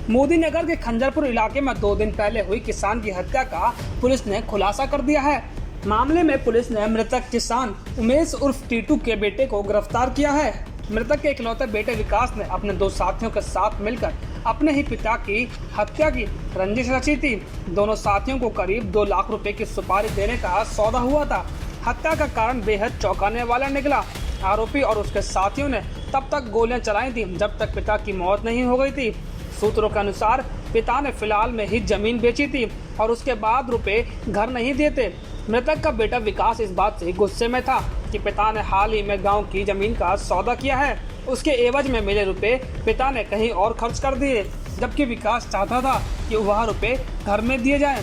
मोदी नगर के खंजरपुर इलाके में 2 दिन पहले हुई किसान की हत्या का पुलिस ने खुलासा कर दिया है। मामले में पुलिस ने मृतक किसान उमेश उर्फ टीटू के बेटे को गिरफ्तार किया है। मृतक के इकलौते बेटे विकास ने अपने 2 साथियों के साथ मिलकर अपने ही पिता की हत्या की रंजिश रची थी। दोनों साथियों को करीब 2 लाख रुपए की सुपारी देने का सौदा हुआ था। हत्या का कारण बेहद चौंकाने वाला निकला। आरोपी और उसके साथियों ने तब तक गोलियां चलाई थी जब तक पिता की मौत नहीं हो गई थी। सूत्रों के अनुसार पिता ने फिलहाल में ही जमीन बेची थी और उसके बाद रुपए घर नहीं दिए थे। मृतक का बेटा विकास इस बात से गुस्से में था कि पिता ने हाल ही में गांव की जमीन का सौदा किया है। उसके एवज में मिले रुपए पिता ने कहीं और खर्च कर दिए, जबकि विकास चाहता था कि वह रुपए घर में दिए जाएं।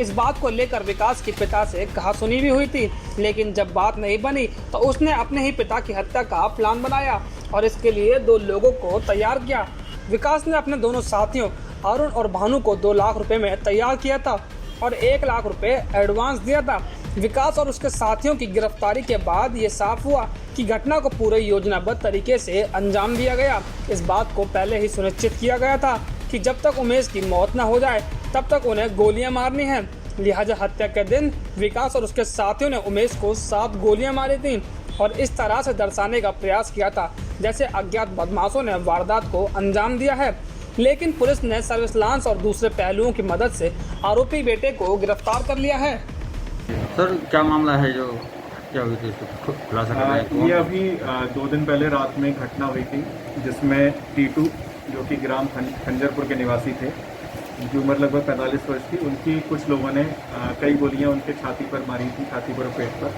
इस बात को लेकर विकास के पिता से कहासुनी भी हुई थी, लेकिन जब बात नहीं बनी तो उसने अपने ही पिता की हत्या का प्लान बनाया और इसके लिए 2 लोगों को तैयार किया। विकास ने अपने दोनों साथियों अरुण और भानु को 2 लाख रुपए में तैयार किया था और 1 लाख रुपए एडवांस दिया था। विकास और उसके साथियों की गिरफ्तारी के बाद ये साफ हुआ कि घटना को पूरे योजनाबद्ध तरीके से अंजाम दिया गया। इस बात को पहले ही सुनिश्चित किया गया था कि जब तक उमेश की मौत न हो जाए तब तक उन्हें गोलियां मारनी है। लिहाजा हत्या के दिन विकास और उसके साथियों ने उमेश को 7 गोलियां मारी थी और इस तरह से दर्शाने का प्रयास किया था जैसे अज्ञात बदमाशों ने वारदात को अंजाम दिया है। लेकिन पुलिस ने सर्विलांस और दूसरे पहलुओं की मदद से आरोपी बेटे को गिरफ्तार कर लिया है। सर क्या मामला है जो क्या हुई थी, खुलासा कर रहे हैं? ये अभी 2 दिन पहले रात में एक घटना हुई थी जिसमें टीटू जो कि ग्राम खंजरपुर के निवासी थे, उनकी उम्र लगभग 45 वर्ष थी। उनकी कुछ लोगों ने कई गोलियां उनके छाती पर मारी थी, छाती पर और पेट पर,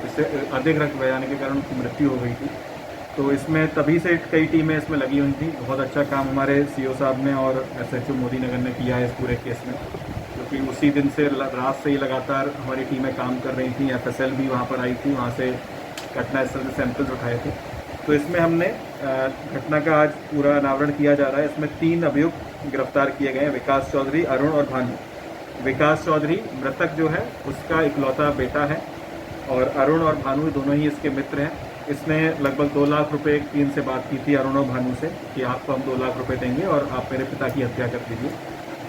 जिससे अधिक रक्त बह जाने के कारण उनकी मृत्यु हो गई थी। तो इसमें तभी से कई टीमें इसमें लगी हुई थी। बहुत अच्छा काम हमारे सीओ साहब ने और एसएचओ मोदी नगर ने किया है इस पूरे केस में, क्योंकि उसी दिन से रात से ही लगातार हमारी टीमें काम कर रही थी। एफएसएल भी वहाँ पर आई थी, वहाँ से घटनास्थल से सैंपल्स उठाए थे। तो इसमें हमने घटना का आज पूरा अनावरण किया जा रहा है। इसमें 3 अभियुक्त गिरफ्तार किए गए हैं, विकास चौधरी, अरुण और भानु। विकास चौधरी मृतक जो है उसका इकलौता बेटा है और अरुण और भानु दोनों ही इसके मित्र हैं। इसने लगभग 2 लाख रुपए एक टीम से बात की थी अरुण और भानु से कि आपको हम 2 लाख रुपए देंगे और आप मेरे पिता की हत्या कर दीजिए।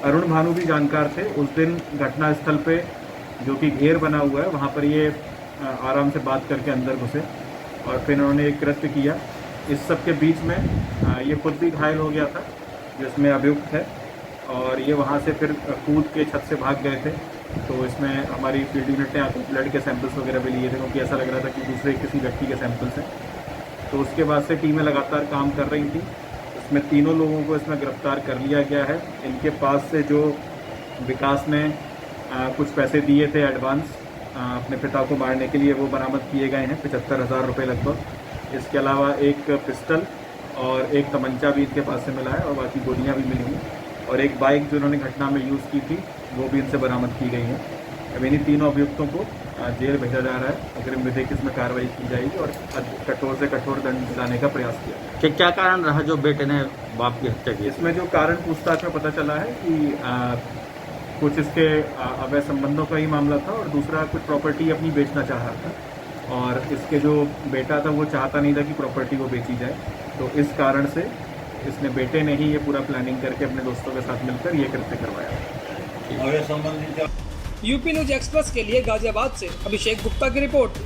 अरुण भानु भी जानकार थे। उस दिन घटनास्थल पे जो कि घेर बना हुआ है वहाँ पर ये आराम से बात करके अंदर घुसे और फिर इन्होंने एक कृत्य किया। इस सब के बीच में ये खुद भी घायल हो गया था जिसमें अभियुक्त है, और ये वहाँ से फिर कूद के छत से भाग गए थे। तो इसमें हमारी फील्ड यूनिट ने आकर ब्लड के सैंपल्स वगैरह भी लिए थे, क्योंकि ऐसा लग रहा था कि दूसरे किसी व्यक्ति के सैंपल्स हैं। तो उसके बाद से टीमें लगातार काम कर रही थी। इसमें तीनों लोगों को इसमें गिरफ्तार कर लिया गया है। इनके पास से जो विकास ने कुछ पैसे दिए थे एडवांस अपने पिता को मारने के लिए, वो बरामद किए गए हैं, 75,000 रुपये लगभग। इसके अलावा एक पिस्टल और एक तमंचा भी इनके पास से मिला है और बाकी गोलियाँ भी मिली हैं, और एक बाइक जो उन्होंने घटना में यूज़ की थी वो भी इनसे बरामद की गई है। अब इन्हीं तीनों अभियुक्तों को जेल भेजा जा रहा है। अग्रिम विधिक इसमें कार्रवाई की जाएगी और कठोर से कठोर दंड दिलाने का प्रयास किया। कि क्या कारण रहा जो बेटे ने बाप की हत्या की? इसमें जो कारण पूछताछ में पता चला है कि कुछ इसके अवैध संबंधों का ही मामला था और दूसरा कुछ प्रॉपर्टी अपनी बेचना चाह रहा था, और इसके जो बेटा था वो चाहता नहीं था कि प्रॉपर्टी वो बेची जाए। तो इस कारण से इसने बेटे ने ही ये पूरा प्लानिंग करके अपने दोस्तों के साथ मिलकर ये कृत्य करवाया। यूपी न्यूज एक्सप्रेस के लिए गाजियाबाद से अभिषेक गुप्ता की रिपोर्ट।